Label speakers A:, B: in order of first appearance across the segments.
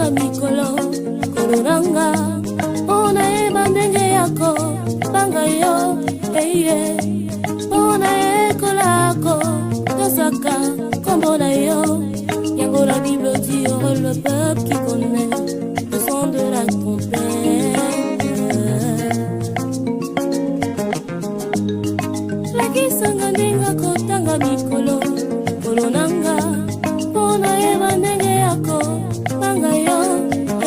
A: kotanga mikolo kolonanga ona eba ndenge yako banga yo eye ona ekolako tosaka kombo na yo yango la Bible dit heureux le peuple qui connaît le son de la trompette. Lakisanga ndinga kotanga mikolo kolonanga ona eba ndenge yako banga yo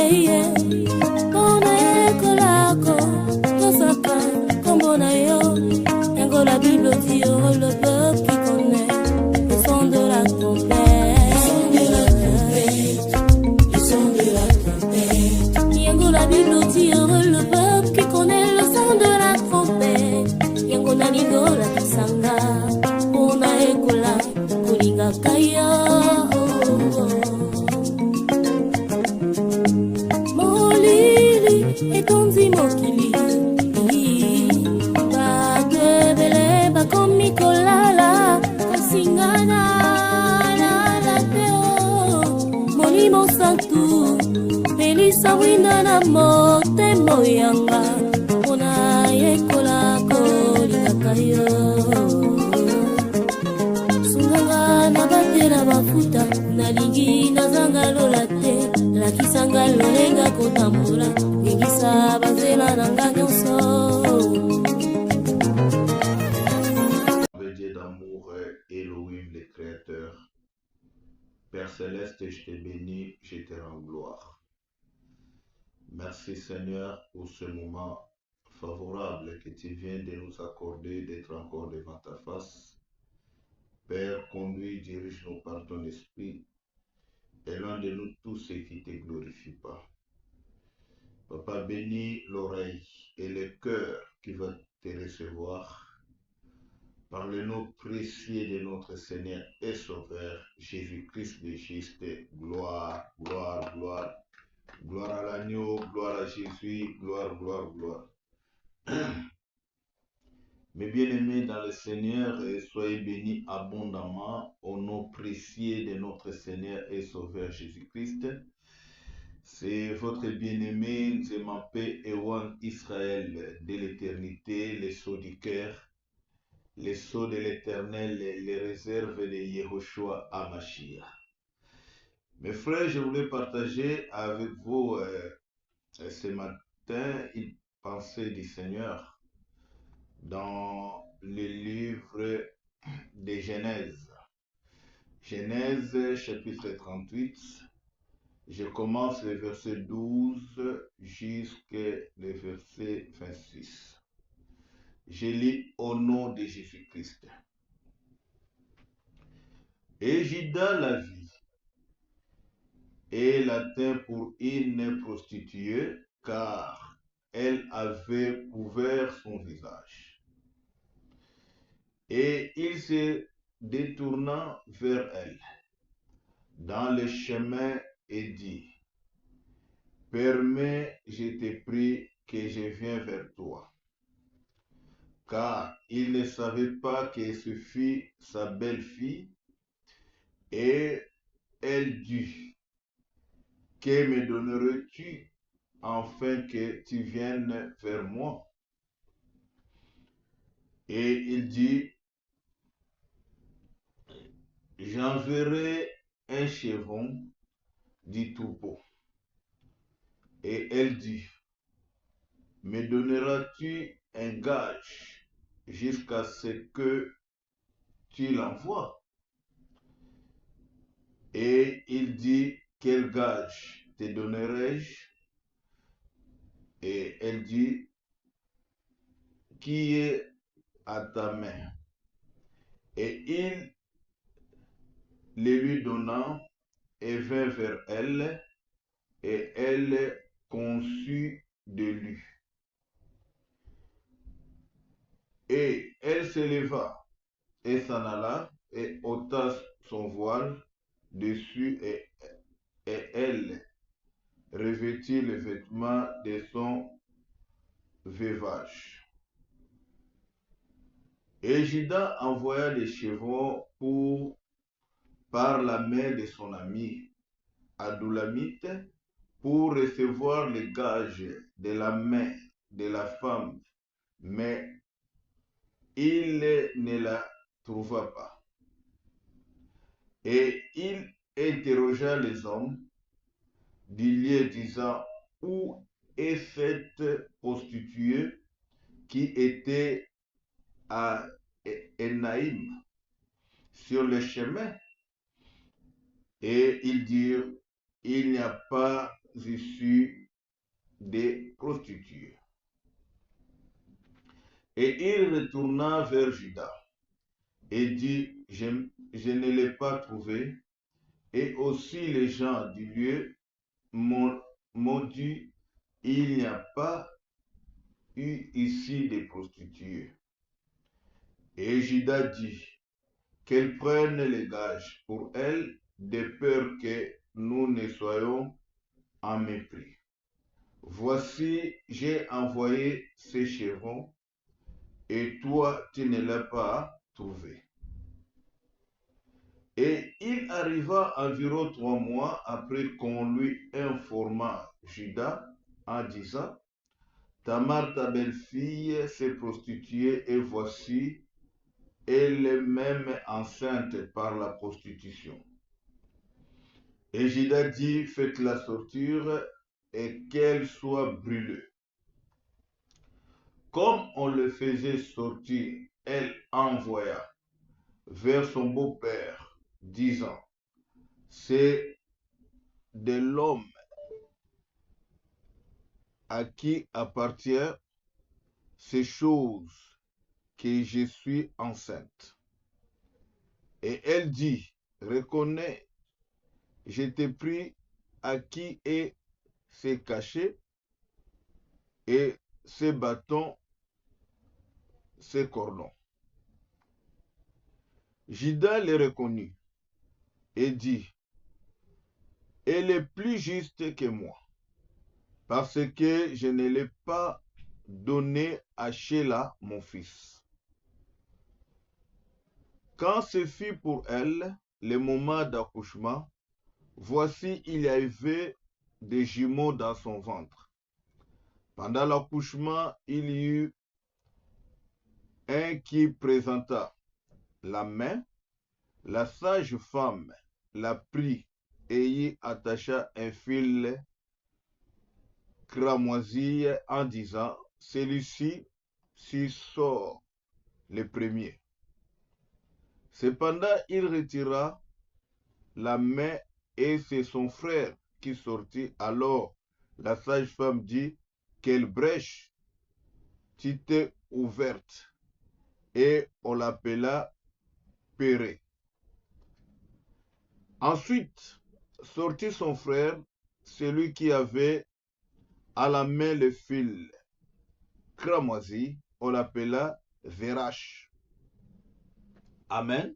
A: eye ona ekolako tosaka kombo na yo yango la Bible dit heureux le peuple qui connaît le son de la trompette. Yango la Bible dit heureux le peuple qui connaît le son de la trompette. Yango na lindo la kisanga ona ekola kulinga kaya molili etondi mokili bakebele bakomi kolala kasingana na teo molimo santu pelisa winda na motema yanga ona ekola kolingaka yo sunganga na batela bafuta nalingi nazanga lola te lakisanga lolenga kotambola ngengisa bazela nanga nyonso.
B: Dieu d'amour, Elohim le Créateur, Père Céleste, je te bénis, je te rends gloire. Merci Seigneur pour ce moment favorable que tu viens de nous accorder d'être encore devant ta face. Père, conduis, dirige-nous par ton esprit, éloigne de nous tout ce qui ne te glorifie pas. Papa, bénis l'oreille et le cœur qui va te recevoir par le nom précieux de notre Seigneur et Sauveur, Jésus-Christ de Juste. Gloire, gloire, gloire. Gloire à l'agneau, gloire à Jésus, gloire, gloire, gloire. Mes bien-aimés dans le Seigneur, soyez bénis abondamment au nom précieux de notre Seigneur et Sauveur Jésus-Christ. C'est votre bien-aimé Nzemape Ewan Israël de l'éternité, les sceaux du cœur, les sceaux de l'éternel, les réserves de Yehoshua Hamashiach. Mes frères, je voulais partager avec vous ce matin une pensée du Seigneur dans le livre de Genèse. Genèse chapitre 38, je commence le verset 12 jusqu'au verset 26. Je lis au nom de Jésus-Christ. Et Juda la vit, et la tint pour une prostituée, car elle avait couvert son visage. Et il se détourna vers elle dans le chemin et dit, permets, je te prie, que je vienne vers toi. Car il ne savait pas que ce fut sa belle-fille, et elle dit, que me donnerais-tu afin que tu viennes vers moi? Et il dit, j'enverrai un chevron du troupeau. Et elle dit, me donneras-tu un gage jusqu'à ce que tu l'envoies? Et il dit, quel gage te donnerai-je? Et elle dit, qui est à ta main? Et il le lui donna et vint vers elle, et elle conçut de lui. Et elle se leva et s'en alla et ôta son voile dessus, et elle revêtit le vêtement de son veuvage. Et Juda envoya des chevrons par la main de son ami Adoulamite, pour recevoir les gages de la main de la femme, mais il ne la trouva pas. Et il interrogea les hommes du lieu disant, où est cette prostituée qui était à Énaïm sur le chemin? Et ils dirent, il n'y a pas ici des prostituées. Et il retourna vers Judas et dit, je ne l'ai pas trouvé. Et aussi les gens du lieu m'ont dit, il n'y a pas eu ici des prostituées. Et Judas dit, qu'elles prennent les gages pour elles, de peur que nous ne soyons en mépris. Voici, j'ai envoyé ces chevrons, et toi, tu ne l'as pas trouvé. Et il arriva environ 3 mois après qu'on lui informa Judas en disant, Tamar, ta belle-fille, s'est prostituée et voici, elle est même enceinte par la prostitution. Et Judas dit, faites-la sortir et qu'elle soit brûlée. Comme on le faisait sortir, elle envoya vers son beau-père, disant, c'est de l'homme à qui appartiennent ces choses que je suis enceinte. Et elle dit, reconnais, je t'ai pris à qui est ces cachets et ces bâtons, ces cordons. Judas les reconnut et dit, elle est plus juste que moi, parce que je ne l'ai pas donné à Sheila, mon fils. Quand ce fut pour elle le moment d'accouchement, voici, il y avait des jumeaux dans son ventre. Pendant l'accouchement, il y eut un qui présenta la main, la sage-femme la prit et y attacha un fil cramoisi en disant, celui-ci sort le premier. Cependant, il retira la main et c'est son frère qui sortit. Alors la sage-femme dit, quelle brèche tu t'es ouverte, et on l'appela Pérée. Ensuite sortit son frère, celui qui avait à la main le fil cramoisi, on l'appela Zérach. Amen.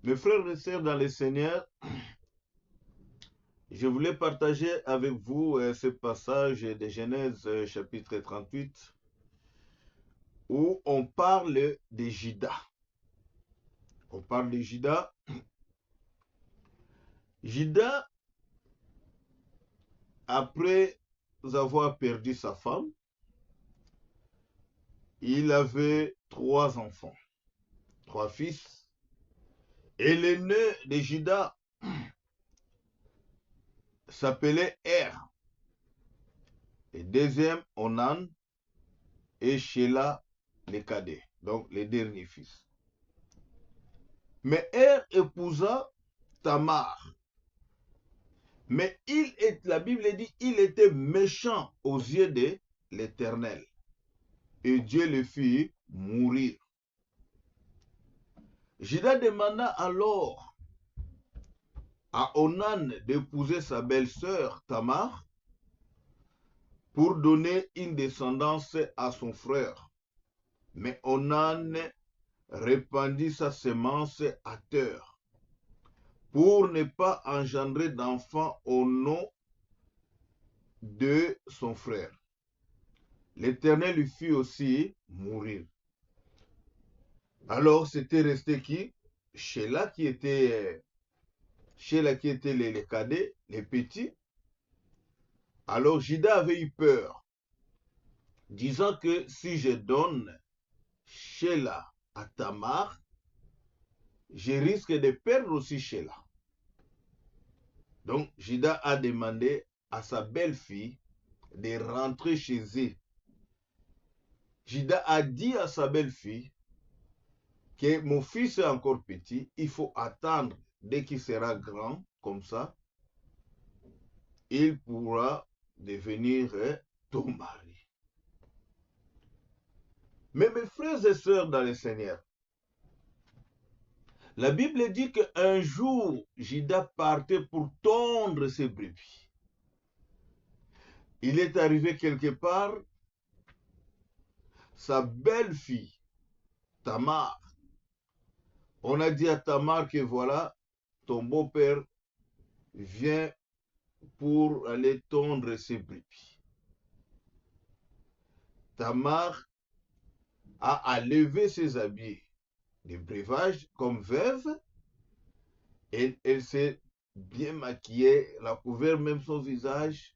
B: Mes frères et sœurs dans le Seigneur, je voulais partager avec vous ce passage de Genèse chapitre 38 où on parle de Judas. On parle de Judas. Judas, après avoir perdu sa femme, il avait 3 enfants, 3 fils. Et l'aîné de Judas s'appelait Er. Le deuxième, Onan, et Sheila, les cadets, donc les derniers fils. Mais Er épousa Tamar. Mais la Bible dit, il était méchant aux yeux de l'Éternel. Et Dieu le fit mourir. Judas demanda alors à Onan d'épouser sa belle-sœur Tamar pour donner une descendance à son frère. Mais Onan répandit sa semence à terre pour ne pas engendrer d'enfant au nom de son frère. L'Éternel lui fit aussi mourir. Alors c'était resté qui? Sheila qui était Sheila qui étaient les cadets, les petits. Alors Judas avait eu peur, disant que si je donne Sheila à Tamar, je risque de perdre aussi Sheila. Donc Judas a demandé à sa belle-fille de rentrer chez eux. Judas a dit à sa belle-fille que mon fils est encore petit, il faut attendre dès qu'il sera grand, comme ça, il pourra devenir ton mari. Mais mes frères et sœurs dans le Seigneur, la Bible dit qu'un jour, Judas partait pour tondre ses brebis. Il est arrivé quelque part, sa belle-fille, Tamar, on a dit à Tamar que voilà, ton beau-père vient pour aller tondre ses brebis. Tamar a enlevé ses habits de breuvage comme veuve et elle s'est bien maquillée, elle a couvert même son visage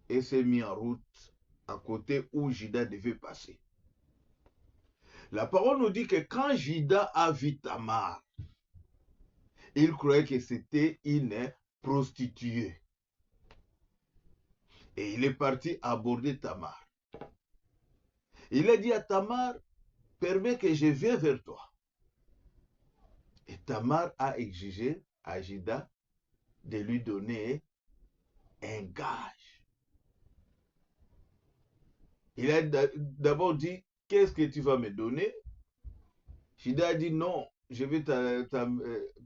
B: et s'est mise en route à côté où Judas devait passer. La parole nous dit que quand Judas a vu Tamar, il croyait que c'était une prostituée. Et il est parti aborder Tamar. Il a dit à Tamar, permets que je vienne vers toi. Et Tamar a exigé à Judas de lui donner un gage. Il a d'abord dit, qu'est-ce que tu vas me donner? Judas a dit, non, je vais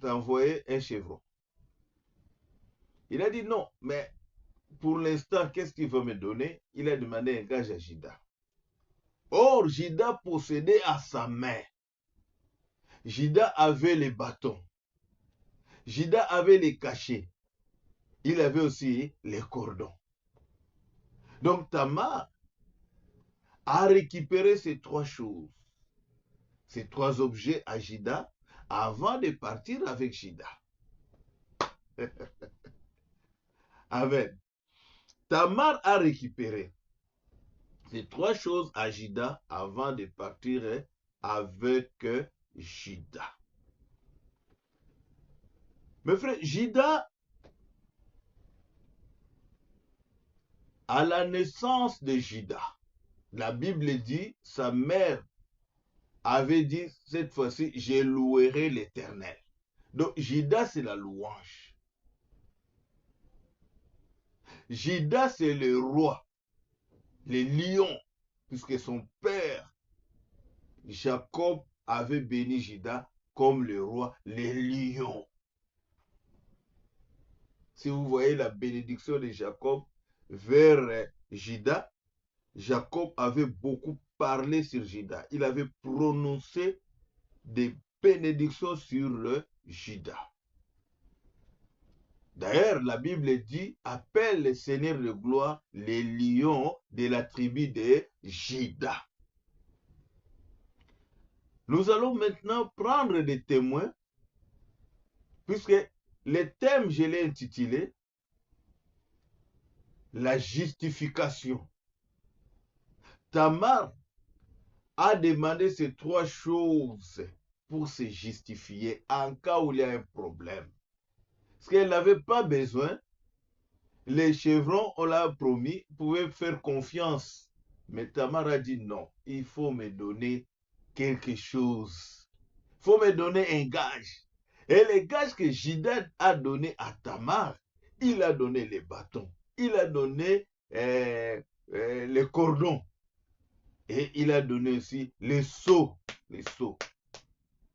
B: t'envoyer un chevreau. Il a dit, non, mais pour l'instant, qu'est-ce qu'il va me donner? Il a demandé un gage à Judas. Or, Judas possédait à sa main. Judas avait les bâtons. Judas avait les cachets. Il avait aussi les cordons. Donc Tamar a récupéré ces trois choses, ces trois objets à Judas avant de partir avec Judas. Amen. Tamar a récupéré ces trois choses à Judas avant de partir avec Judas. Mes frères, Judas, à la naissance de Judas, la Bible dit, sa mère avait dit, cette fois-ci, je louerai l'Éternel. Donc, Judas, c'est la louange. Judas, c'est le roi, le lion, puisque son père, Jacob, avait béni Judas comme le roi, le lion. Si vous voyez la bénédiction de Jacob vers Judas, Jacob avait beaucoup parlé sur Judas. Il avait prononcé des bénédictions sur le Judas. D'ailleurs, la Bible dit, appelle le Seigneur de gloire les lions de la tribu de Judas. Nous allons maintenant prendre des témoins, puisque le thème, je l'ai intitulé, la justification. Tamar a demandé ces trois choses pour se justifier en cas où il y a un problème. Parce qu'elle n'avait pas besoin. Les chevrons, on l'a promis, pouvaient faire confiance. Mais Tamar a dit non, il faut me donner quelque chose. Il faut me donner un gage. Et le gage que Judas a donné à Tamar, il a donné les bâtons, il a donné les cordons. Et il a donné aussi les sceaux.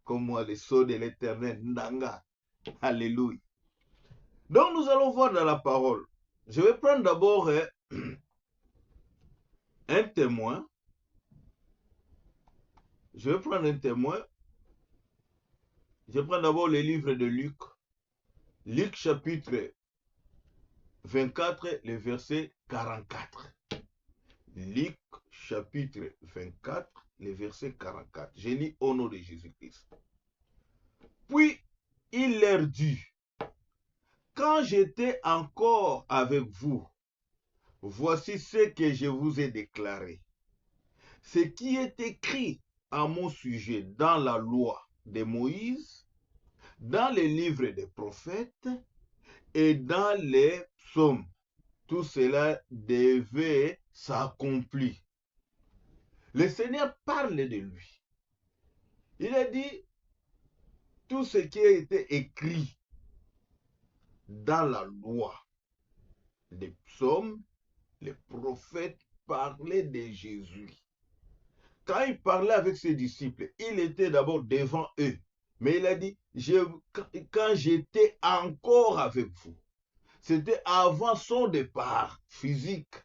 B: Comme moi, les sceaux de l'Éternel, Ndanga. Alléluia. Donc nous allons voir dans la parole. Je vais prendre d'abord un témoin. Je vais prendre d'abord le livre de Luc. Luc chapitre 24, le verset 44. Luc chapitre 24, le verset 44. Je lis au nom de Jésus-Christ. Puis il leur dit, quand j'étais encore avec vous, voici ce que je vous ai déclaré. Ce qui est écrit à mon sujet dans la loi de Moïse, dans les livres des prophètes et dans les psaumes. Tout cela devait s'accomplir. Le Seigneur parle de lui. Il a dit, tout ce qui a été écrit dans la loi des psaumes, les prophètes parlaient de Jésus. Quand il parlait avec ses disciples, il était d'abord devant eux. Mais il a dit, quand j'étais encore avec vous, c'était avant son départ physique.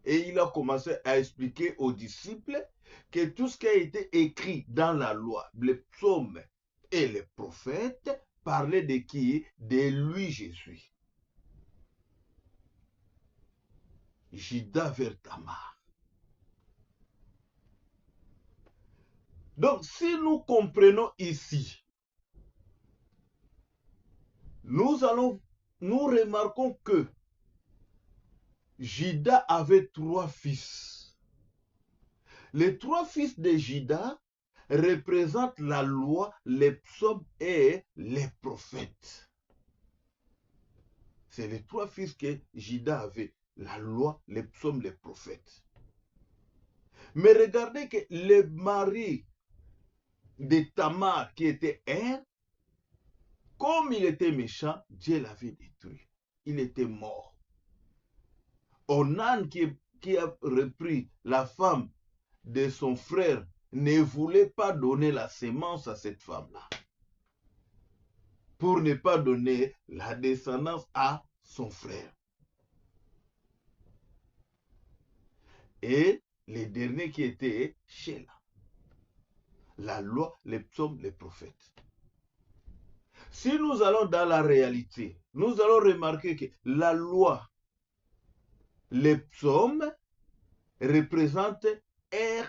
B: Et il a commencé à expliquer aux disciples que tout ce qui a été écrit dans la loi, les psaumes et les prophètes, parlaient de qui? De lui, Jésus. Judas vers Tamar. Donc, si nous comprenons ici, nous remarquons que Judas avait 3 fils. Les 3 fils de Judas représentent la loi, les psaumes et les prophètes. C'est les 3 fils que Judas avait, la loi, les psaumes, les prophètes. Mais regardez que le mari de Tamar, qui était Er, comme il était méchant, Dieu l'avait détruit. Il était mort. Onan, qui a repris la femme de son frère, ne voulait pas donner la sémence à cette femme-là, pour ne pas donner la descendance à son frère. Et les derniers qui étaient Sheila. La loi, les psaumes, les prophètes. Si nous allons dans la réalité, nous allons remarquer que la loi, les psaumes représentent Er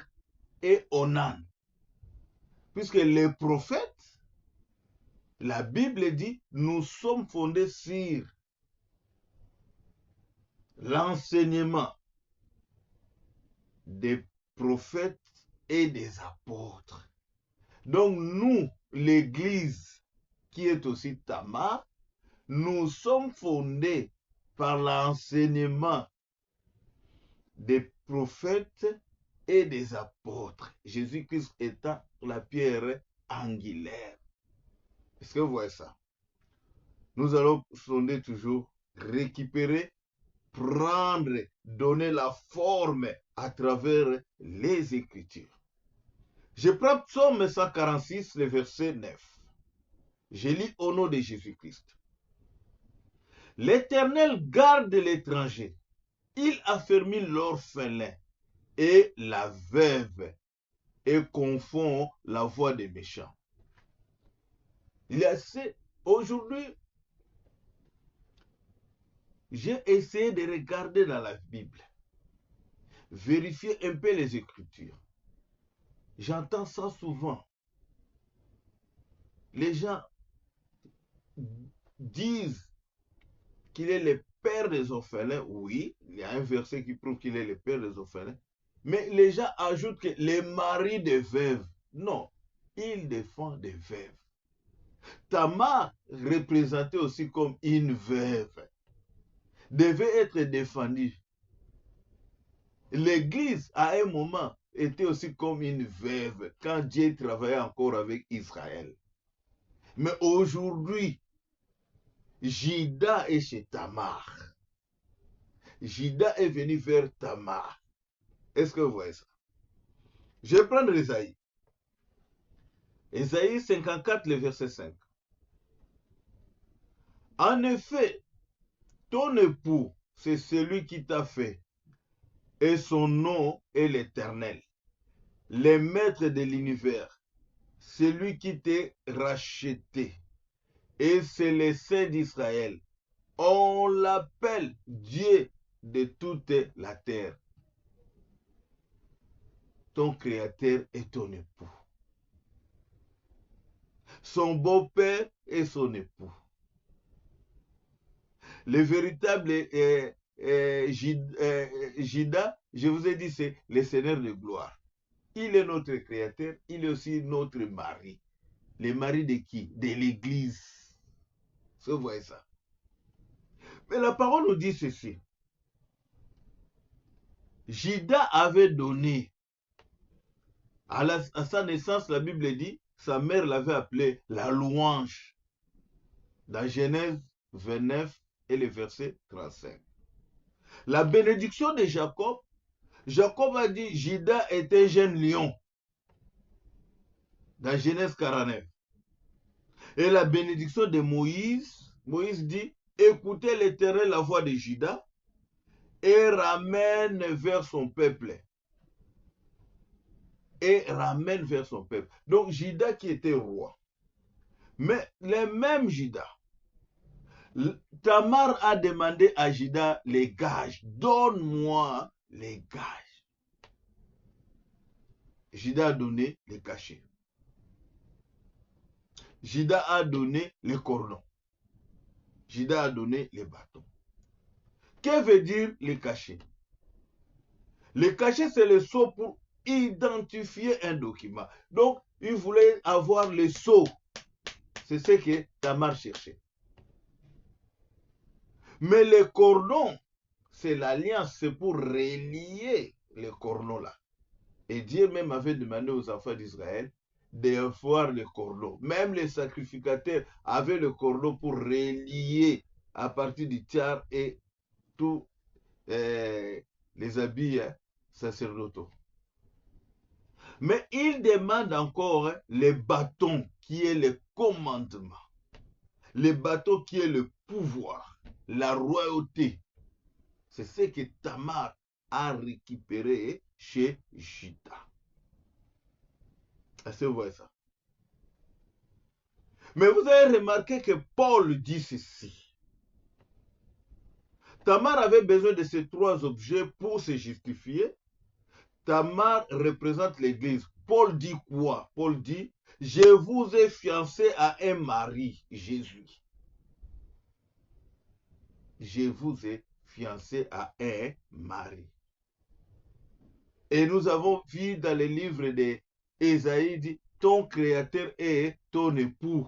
B: et Onan. Puisque les prophètes, la Bible dit, nous sommes fondés sur l'enseignement des prophètes et des apôtres. Donc nous, l'Église, qui est aussi Tamar, nous sommes fondés par l'enseignement des prophètes et des apôtres. Jésus-Christ étant la pierre angulaire. Est-ce que vous voyez ça? Nous allons sonder toujours, récupérer, prendre, donner la forme à travers les Écritures. Je prends Psaume 146, le verset 9. Je lis au nom de Jésus-Christ. L'Éternel garde l'étranger. Il affermit l'orphelin et la veuve et confond la voix des méchants. Aujourd'hui, j'ai essayé de regarder dans la Bible, vérifier un peu les Écritures. J'entends ça souvent. Les gens disent qu'il est le père des orphelins. Oui, il y a un verset qui prouve qu'il est le père des orphelins. Mais les gens ajoutent que les maris des veuves. Non, il défend des veuves. Tamar, représentée aussi comme une veuve, devait être défendue. L'Église, à un moment, était aussi comme une veuve quand Dieu travaillait encore avec Israël. Mais aujourd'hui, Judas est chez Tamar. Judas est venu vers Tamar. Est-ce que vous voyez ça? Je vais prendre Ésaïe. Ésaïe 54, le verset 5. En effet, ton époux, c'est celui qui t'a fait, et son nom est l'Éternel, le maître de l'univers, celui qui t'a racheté, et c'est le Saint d'Israël. On l'appelle Dieu de toute la terre. Ton créateur est ton époux. Son beau-père est son époux. Le véritable Judas, je vous ai dit, c'est le Seigneur de gloire. Il est notre créateur, il est aussi notre mari. Le mari de qui? De l'Église. Vous voyez ça. Mais la parole nous dit ceci. Judas avait donné, à sa naissance, la Bible dit, sa mère l'avait appelé la louange. Dans Genèse 29 et le verset 35. La bénédiction de Jacob, Jacob a dit, Judas est un jeune lion. Dans Genèse 49. Et la bénédiction de Moïse, Moïse dit, écoutez l'Éternel la voix de Judas et ramène vers son peuple. Et ramène vers son peuple. Donc Judas qui était roi. Mais le même Judas, Tamar a demandé à Judas les gages. Donne-moi les gages. Judas a donné les cachets. Judas a donné les cordons. Judas a donné les bâtons. Que veut dire les cachets? Les cachets, c'est le sceau pour identifier un document. Donc, il voulait avoir le sceau. C'est ce que Tamar cherchait. Mais les cordons, c'est l'alliance, c'est pour relier les cordons là. Et Dieu même avait demandé aux enfants d'Israël d'avoir le cordon. Même les sacrificateurs avaient le cordon pour relier à partir du tiers et tous les habits sacerdotaux. Mais il demande encore les bâtons qui est le commandement. Les bâtons qui est le pouvoir, la royauté. C'est ce que Tamar a récupéré chez Judas. Est-ce que vous voyez ça? Mais vous avez remarqué que Paul dit ceci. Tamar avait besoin de ces trois objets pour se justifier. Tamar représente l'Église. Paul dit quoi? Paul dit, je vous ai fiancé à un mari, Jésus. Je vous ai fiancé à un mari. Et nous avons vu dans le livre d'Ésaïe, dit, ton créateur est ton époux.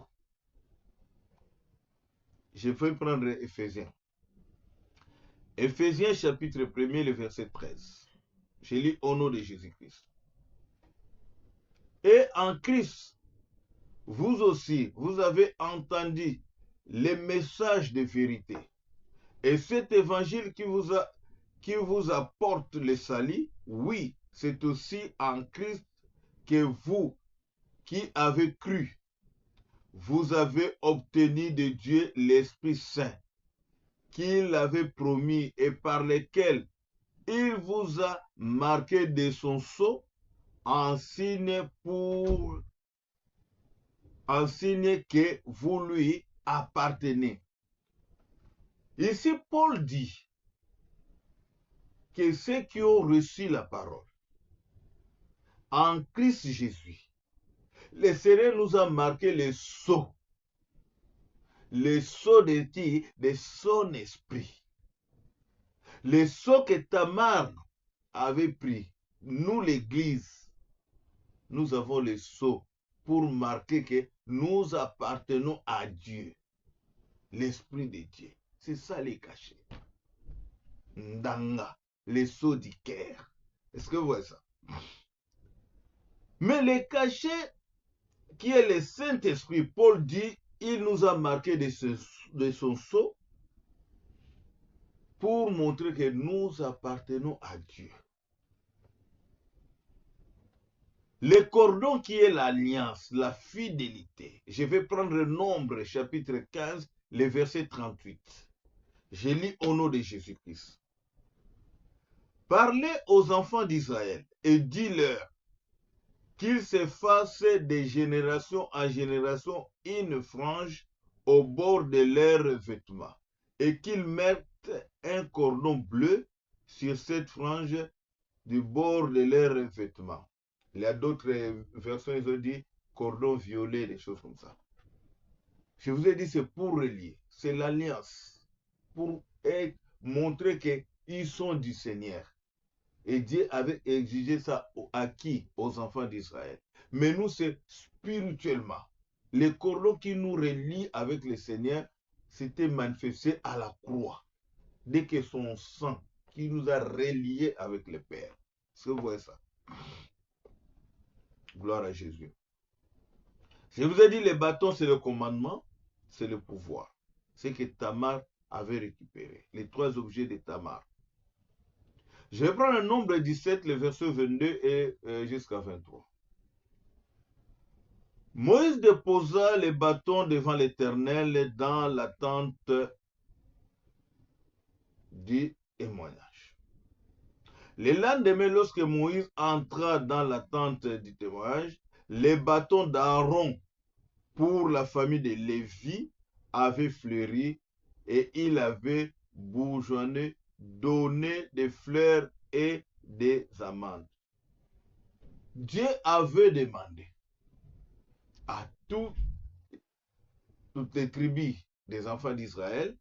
B: Je vais prendre Éphésiens. Éphésiens chapitre 1er, le verset 13. Je lis au nom de Jésus-Christ. Et en Christ, vous aussi, vous avez entendu les messages de vérité. Et cet évangile qui vous apporte le salut, oui, c'est aussi en Christ que vous, qui avez cru, vous avez obtenu de Dieu l'Esprit Saint, qu'il avait promis et par lequel il vous a marqué de son sceau en signe que vous lui appartenez. Ici, Paul dit que ceux qui ont reçu la parole en Christ Jésus, le Seigneur nous a marqué le sceau de qui? De son esprit. Le sceau que Tamar avait pris, nous l'Église, nous avons le sceau pour marquer que nous appartenons à Dieu, l'Esprit de Dieu. C'est ça les cachets. Ndanga, le sceau du cœur. Est-ce que vous voyez ça? Mais le cachet qui est le Saint-Esprit, Paul dit, il nous a marqué de son sceau pour montrer que nous appartenons à Dieu. Le cordon qui est l'alliance, la fidélité. Je vais prendre Nombre, chapitre 15, le verset 38. Je lis au nom de Jésus-Christ. Parlez aux enfants d'Israël et dis-leur qu'ils se fassent de génération en génération une frange au bord de leurs vêtements et qu'ils mettent un cordon bleu sur cette frange du bord de leurs vêtements. Il y a d'autres versions, ils ont dit cordon violet, des choses comme ça. Je vous ai dit, c'est pour relier, c'est l'alliance. pour montrer qu'ils sont du Seigneur. Et Dieu avait exigé ça à qui? Aux enfants d'Israël. Mais nous, c'est spirituellement. Les cordons qui nous relient avec le Seigneur, c'était manifesté à la croix. Dès que son sang qui nous a reliés avec le Père. Est-ce que vous voyez ça? Gloire à Jésus. Je vous ai dit, les bâtons, c'est le commandement, c'est le pouvoir. C'est que Tamar avait récupéré. Les 3 objets de Tamar. Je vais prendre le nombre 17, le verset 22 et jusqu'à 23. Moïse déposa les bâtons devant l'Éternel dans la tente du témoignage. Le lendemain, lorsque Moïse entra dans la tente du témoignage, les bâtons d'Aaron pour la famille de Lévi avaient fleuri et il avait bourgeonné, donné des fleurs et des amandes. Dieu avait demandé à toutes les tribus des enfants d'Israël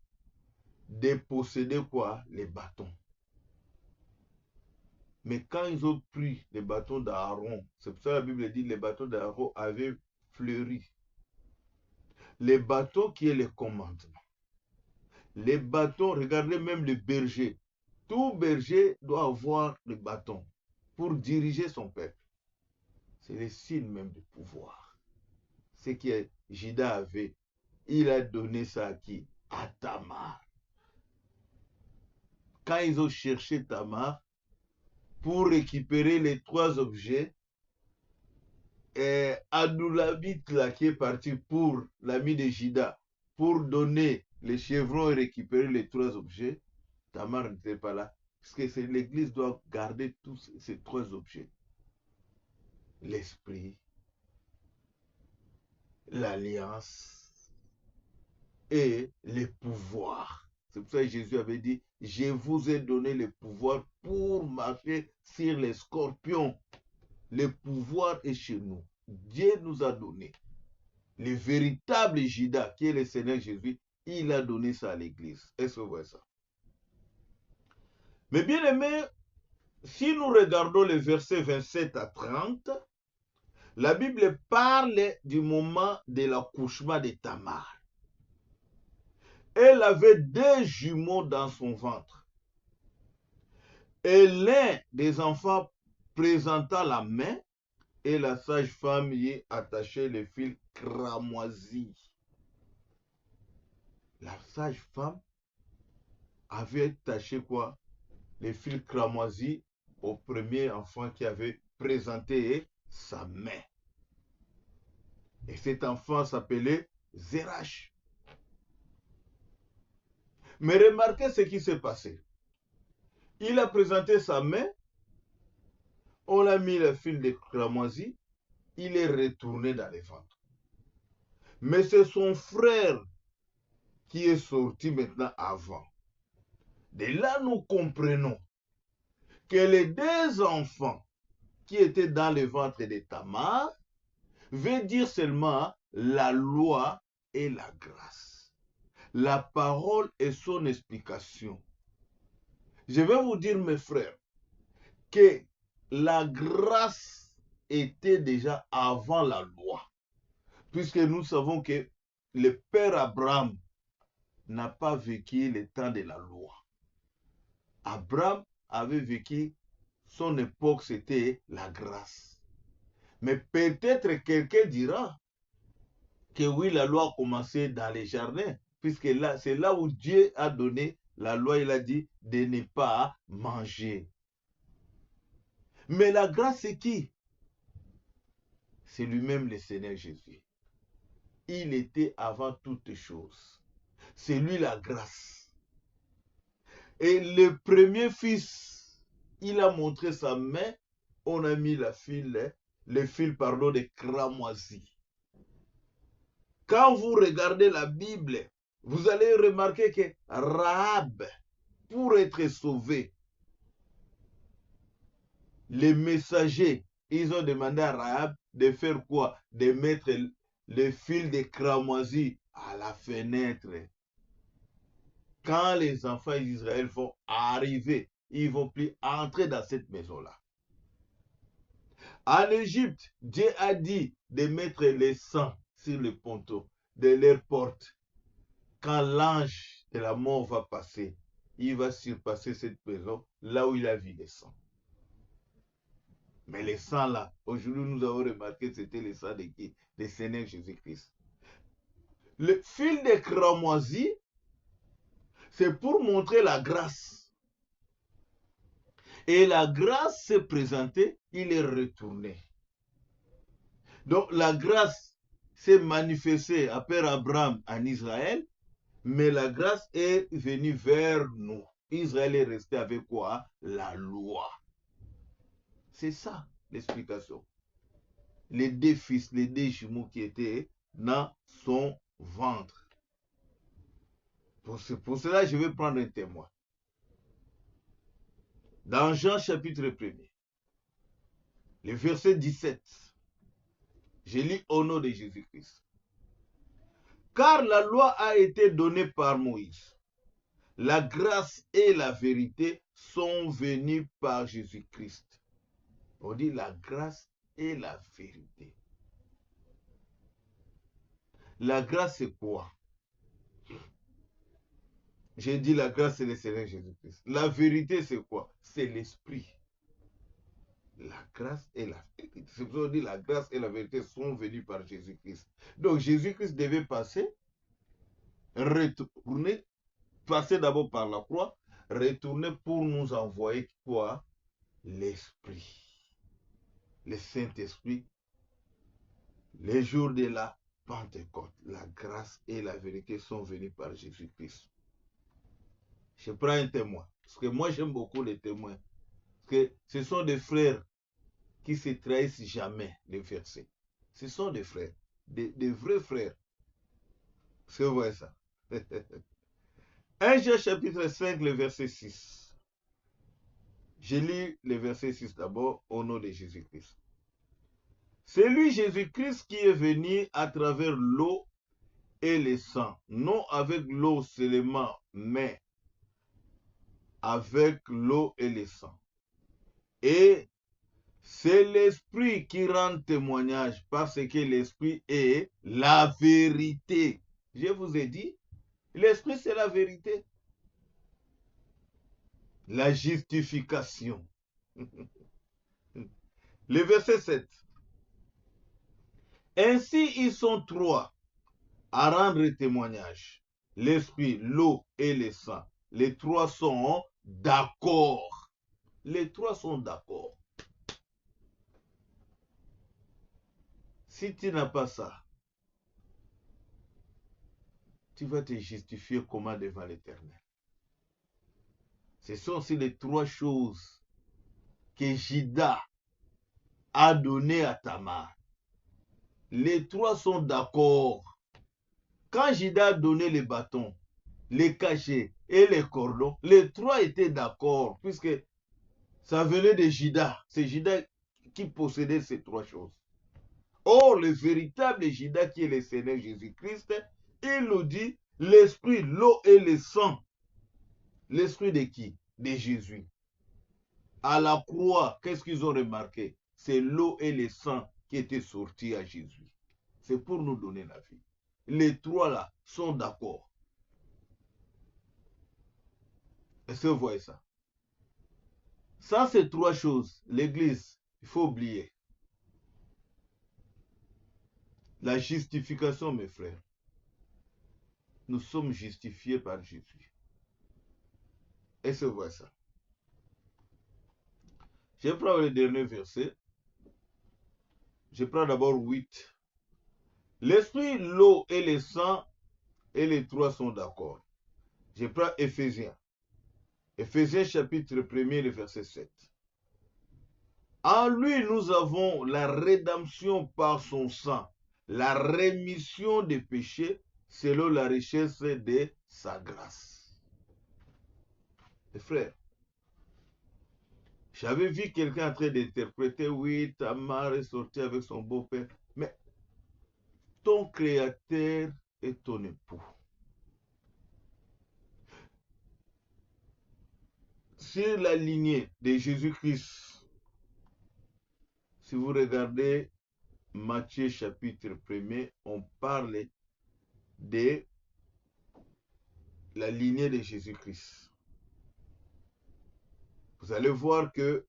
B: de posséder quoi? Les bâtons. Mais quand ils ont pris les bâtons d'Aaron, c'est pour ça que la Bible dit que les bâtons d'Aaron avaient fleuri. Les bâtons qui est le commandement. Les bâtons, regardez même le berger. Tout berger doit avoir le bâton pour diriger son peuple. C'est le signe même de pouvoir. Ce que Juda avait, il a donné ça à qui? À Tamar. Quand ils ont cherché Tamar pour récupérer les 3 objets, et Adoulabit là qui est parti pour l'ami de Juda pour donner les chevrons et récupérer les 3 objets, Tamar n'était pas là. Parce que l'église doit garder tous ces 3 objets. L'esprit, l'alliance et le pouvoir. C'est pour ça que Jésus avait dit, je vous ai donné le pouvoir pour marcher sur les scorpions. Le pouvoir est chez nous. Dieu nous a donné. Le véritable Juda, qui est le Seigneur Jésus, il a donné ça à l'église. Est-ce que vous voyez ça? Mais bien aimé, si nous regardons les versets 27 à 30, la Bible parle du moment de l'accouchement de Tamar. Elle avait 2 jumeaux dans son ventre. Et l'un des enfants présenta la main et la sage-femme y attachait le fil cramoisi. La sage-femme avait attaché quoi? Le fil cramoisi au premier enfant qui avait présenté sa main. Et cet enfant s'appelait Zérach. Mais remarquez ce qui s'est passé. Il a présenté sa main, on a mis le fil de cramoisi, il est retourné dans le ventre. Mais c'est son frère qui est sorti maintenant avant. De là, nous comprenons que les 2 enfants qui étaient dans le ventre de Tamar veut dire seulement la loi et la grâce. La parole et son explication. Je vais vous dire, mes frères, que la grâce était déjà avant la loi. Puisque nous savons que le père Abraham n'a pas vécu le temps de la loi. Abraham avait vécu, son époque, c'était la grâce. Mais peut-être quelqu'un dira que oui, la loi a commencé dans les jardins, puisque là, c'est là où Dieu a donné la loi, il a dit de ne pas manger. Mais la grâce, c'est qui? C'est lui-même le Seigneur Jésus. Il était avant toutes choses. C'est lui la grâce. Et le premier fils, il a montré sa main, on a mis le fil de cramoisi. Quand vous regardez la Bible, vous allez remarquer que Rahab, pour être sauvé, les messagers, ils ont demandé à Rahab de faire quoi? De mettre le fil de cramoisi à la fenêtre. quand les enfants d'Israël vont arriver, ils ne vont plus entrer dans cette maison-là. En Égypte, Dieu a dit de mettre les sangs sur les poteaux de leurs portes. Quand l'ange de la mort va passer, il va surpasser cette maison là où il a vu les sangs. Mais les sangs là, aujourd'hui nous avons remarqué que c'était les sangs de qui? Le Seigneur Jésus-Christ. Le fil de cramoisi, c'est pour montrer la grâce. Et la grâce s'est présentée, il est retourné. Donc la grâce s'est manifestée à Père Abraham en Israël, mais la grâce est venue vers nous. Israël est resté avec quoi? La loi. C'est ça l'explication. Les deux fils, les deux jumeaux qui étaient dans son ventre. Pour cela, je vais prendre un témoin. Dans Jean chapitre 1er, le verset 17, je lis au nom de Jésus-Christ. Car la loi a été donnée par Moïse. La grâce et la vérité sont venues par Jésus-Christ. On dit la grâce et la vérité. La grâce, c'est quoi? J'ai dit la grâce, c'est le Seigneur Jésus-Christ. La vérité, c'est quoi? C'est l'esprit. La grâce et la vérité. C'est pour ça qu'on dit la grâce et la vérité sont venues par Jésus-Christ. Donc Jésus-Christ devait passer, retourner, passer d'abord par la croix, retourner pour nous envoyer quoi? L'esprit. Le Saint-Esprit. Les jours de la Pentecôte, la grâce et la vérité sont venus par Jésus-Christ. Je prends un témoin. Parce que moi, j'aime beaucoup les témoins. Parce que ce sont des frères qui se trahissent jamais, les versets. Ce sont des frères, des vrais frères. C'est vrai ça. 1 Jean chapitre 5, le verset 6. Je lis le verset 6 d'abord au nom de Jésus-Christ. C'est lui, Jésus-Christ, qui est venu à travers l'eau et le sang. Non avec l'eau seulement, mais avec l'eau et le sang. Et c'est l'esprit qui rend témoignage parce que l'esprit est la vérité. Je vous ai dit, l'esprit c'est la vérité. La justification. Le verset 7. Ainsi ils sont trois à rendre témoignage. L'esprit, l'eau et le sang. Les trois sont d'accord. Les trois sont d'accord. Si tu n'as pas ça, tu vas te justifier comment devant l'Éternel. Ce sont aussi les trois choses que Judas a données à Tamar. Les trois sont d'accord. Quand Judas a donné les bâtons, les cachets et les cordons, les trois étaient d'accord, puisque ça venait de Judas. C'est Judas qui possédait ces trois choses. Or, le véritable Judas qui est le Seigneur Jésus-Christ, il nous dit l'esprit, l'eau et le sang. L'esprit de qui? De Jésus. À la croix, qu'est-ce qu'ils ont remarqué? C'est l'eau et le sang qui étaient sortis à Jésus. C'est pour nous donner la vie. Les trois là sont d'accord. Est-ce que vous voyez ça? Sans ces trois choses, l'Église, il faut oublier. La justification, mes frères. Nous sommes justifiés par Jésus. Est-ce que vous voyez ça? Je prends le dernier verset. Je prends d'abord 8. L'esprit, l'eau et le sang, et les trois sont d'accord. Je prends Éphésiens. Éphésiens chapitre 1er, le verset 7. En lui, nous avons la rédemption par son sang, la rémission des péchés selon la richesse de sa grâce. Les frères, j'avais vu quelqu'un en train d'interpréter, oui, Tamar est sortie avec son beau-père, mais ton créateur est ton époux. sur la lignée de Jésus-Christ, si vous regardez Matthieu chapitre 1er, on parle de la lignée de Jésus-Christ. Vous allez voir que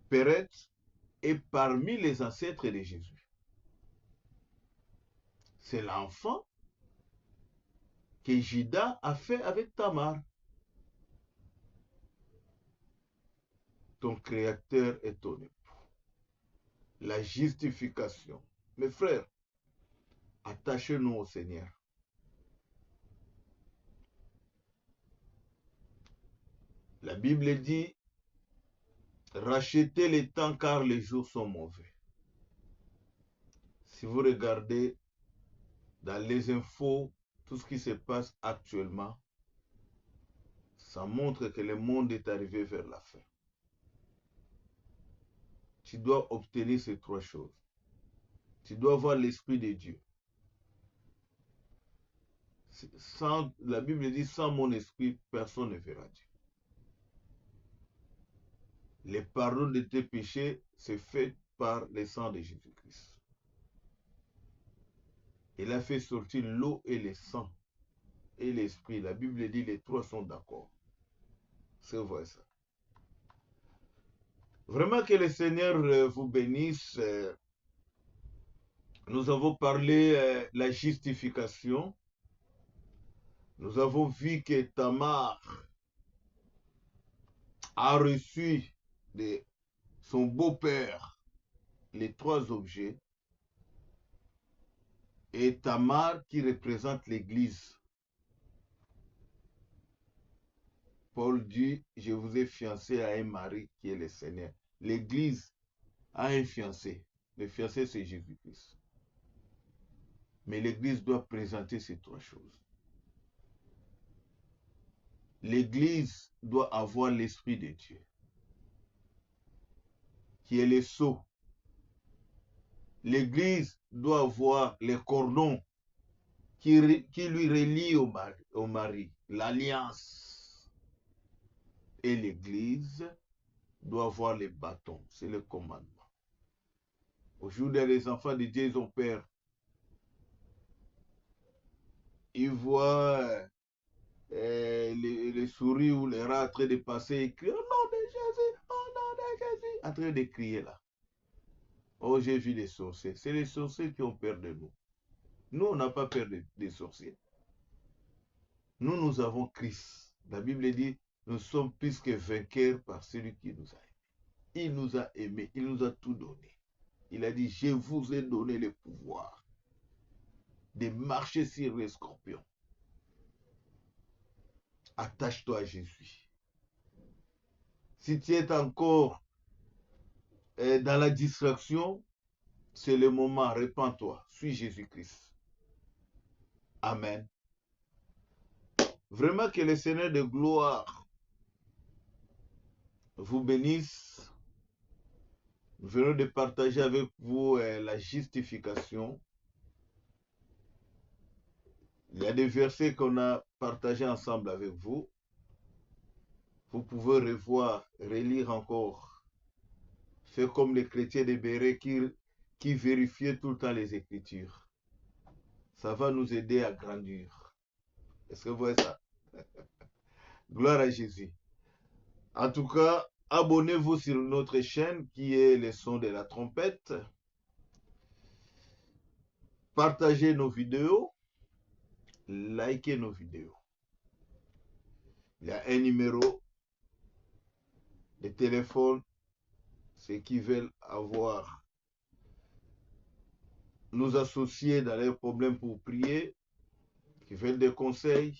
B: Péret est parmi les ancêtres de Jésus. C'est l'enfant que Judas a fait avec Tamar. Ton créateur est ton époux. La justification. Mes frères, attachez-nous au Seigneur. La Bible dit, rachetez les temps car les jours sont mauvais. Si vous regardez dans les infos, tout ce qui se passe actuellement, ça montre que le monde est arrivé vers la fin. Tu dois obtenir ces trois choses. Tu dois avoir l'Esprit de Dieu. La Bible dit, sans mon esprit, personne ne verra Dieu. Le pardon de tes péchés, c'est fait par le sang de Jésus-Christ. Il a fait sortir l'eau et le sang et l'esprit. La Bible dit, les trois sont d'accord. C'est vrai ça. Vraiment que le Seigneur vous bénisse. Nous avons parlé de la justification. Nous avons vu que Tamar a reçu de son beau-père les trois objets. Et Tamar qui représente l'Église. Paul dit, je vous ai fiancé à un mari qui est le Seigneur. L'Église a un fiancé. Le fiancé, c'est Jésus-Christ. Mais l'Église doit présenter ces trois choses. L'Église doit avoir l'Esprit de Dieu, qui est le sceau. L'Église doit avoir les cordons qui lui relient au mari, l'alliance. Et l'Église doit avoir les bâtons, c'est le commandement. Aujourd'hui, les enfants de Dieu, ils ont peur. Ils voient les souris ou les rats en train de passer et crient, au nom de Jésus, au nom de Jésus, en train de crier là. Oh, j'ai vu les sorciers. C'est les sorciers qui ont peur de nous. Nous, on n'a pas peur des sorciers. Nous, nous avons Christ. La Bible dit, nous sommes plus que vainqueurs par celui qui nous a aimés. Il nous a aimés, il nous a tout donné. Il a dit, je vous ai donné le pouvoir de marcher sur les scorpions. Attache-toi à Jésus. Si tu es encore dans la distraction, c'est le moment, répands-toi, suis Jésus-Christ. Amen. Vraiment que le Seigneur de gloire vous bénisse. Nous venons de partager avec vous la justification. Il y a des versets qu'on a partagés ensemble avec vous. Vous pouvez revoir, relire encore. Faire comme les chrétiens de Béret qui vérifiaient tout le temps les Écritures. Ça va nous aider à grandir. Est-ce que vous voyez ça? Gloire à Jésus. En tout cas, abonnez-vous sur notre chaîne qui est le son de la trompette. Partagez nos vidéos. Likez nos vidéos. Il y a un numéro de téléphone. Ceux qui veulent nous associer dans leurs problèmes pour prier, qui veulent des conseils,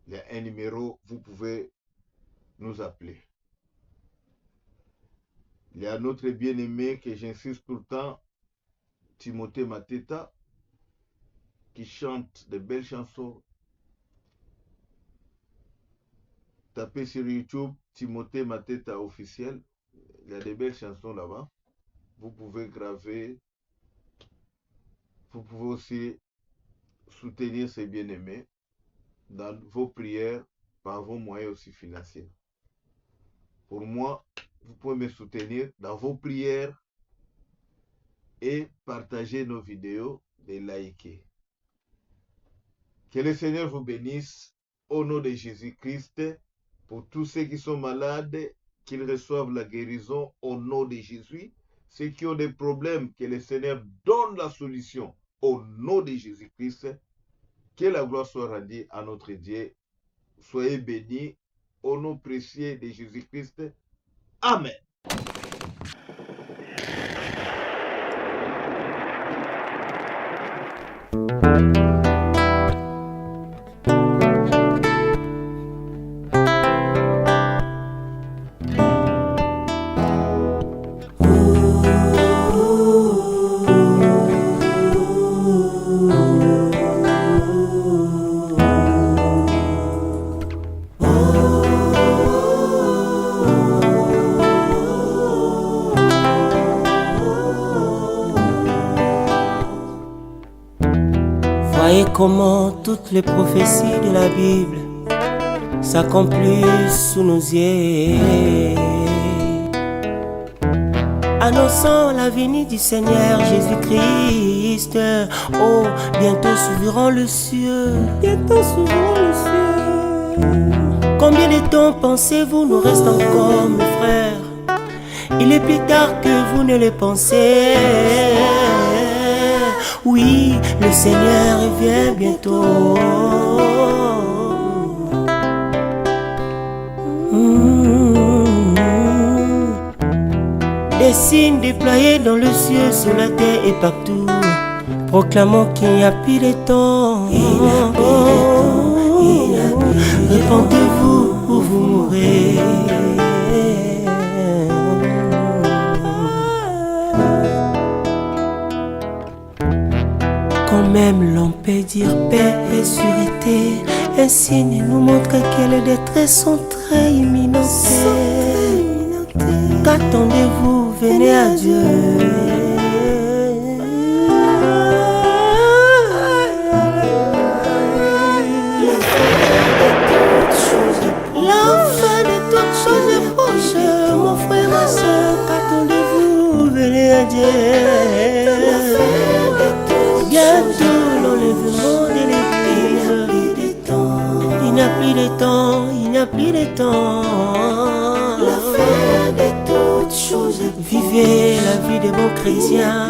B: il y a un numéro, vous pouvez nous appeler. Il y a notre bien-aimé que j'insiste tout le temps, Timothée Mateta, qui chante de belles chansons. Tapez sur YouTube Timothée Mateta officiel. Il y a de belles chansons là-bas. Vous pouvez graver. Vous pouvez aussi soutenir ces bien-aimés dans vos prières par vos moyens aussi financiers. Pour moi, vous pouvez me soutenir dans vos prières et partager nos vidéos et liker. Que le Seigneur vous bénisse au nom de Jésus-Christ. Pour tous ceux qui sont malades, qu'ils reçoivent la guérison au nom de Jésus. Ceux qui ont des problèmes, que le Seigneur donne la solution au nom de Jésus-Christ. Que la gloire soit rendue à notre Dieu. Soyez bénis au nom précieux de Jésus-Christ. Amen.
C: Voyez comment toutes les prophéties de la Bible s'accomplissent sous nos yeux, annonçant la venue du Seigneur Jésus-Christ. Oh, bientôt s'ouvriront le cieux, bientôt s'ouvriront le cieux. Combien de temps pensez-vous nous reste encore, mes frères? Il est plus tard que vous ne le pensez. Oui, le Seigneur revient bientôt. Des signes déployés dans le ciel, sur la terre et partout, proclamant qu'il n'y a plus de temps. Répandez-vous ou vous mourrez. Quand même l'on peut dire paix et sûreté, un signe nous montre que les détresses sont très imminentes. Qu'attendez-vous? Venez à Dieu. La fin de toutes choses est proche, mon frère, ma soeur. Qu'attendez-vous? Venez à Dieu. Bientôt l'enlèvement de l'Église. Il n'y a plus de temps, il n'y a plus de temps. La fin de toutes choses. Vivez la vie des bons chrétiens.